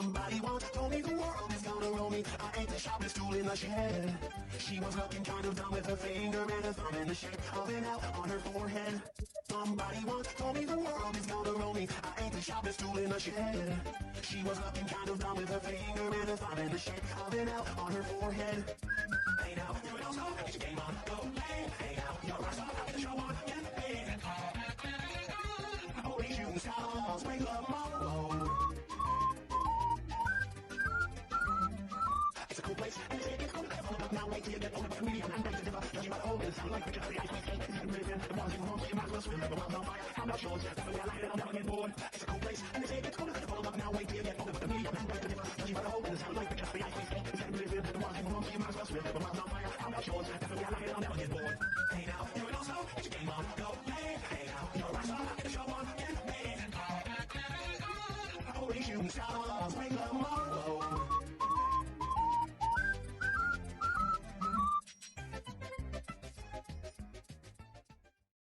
Somebody once told me the world is gonna roll me. I ain't the sharpest tool in the shed. She was looking kind of dumb with her finger and her thumb in the shape of an L on her forehead. Somebody once told me the world is gonna roll me. I ain't the sharpest tool in the shed. She was looking kind of dumb with her finger and her thumb in the shape of an L on her forehead. Hey now, you don't know, get your game on, go play. Hey now, you're a rock star, get the show on, get paid. Holy shooting stars, wake up, tomorrow. It's a cool place, and it's a cool place. Hold up now, wait till you get older, but medium and beg to differ. Judging by the old, it's like pictures of the ice cream cake. It's living, the ones in the home, so you might as well swim. The world's on fire, I'm not sure, that's the way I like it, I'll never get bored. It's a cool place, and it's a cool place. Hold up now, wait till you get older, but medium and beg to differ. Judging by the old, it's like pictures of the ice cream cake. It's living, the ones in the home, so you might as well swim. The world's on fire, I'm not sure, that's the way I like it, I'll never get bored. Hey now, you and also, get your game on, go play. Hey now, you're a rock star, get the show on, get paid. Holy shooting stars, wake up, tomorrow.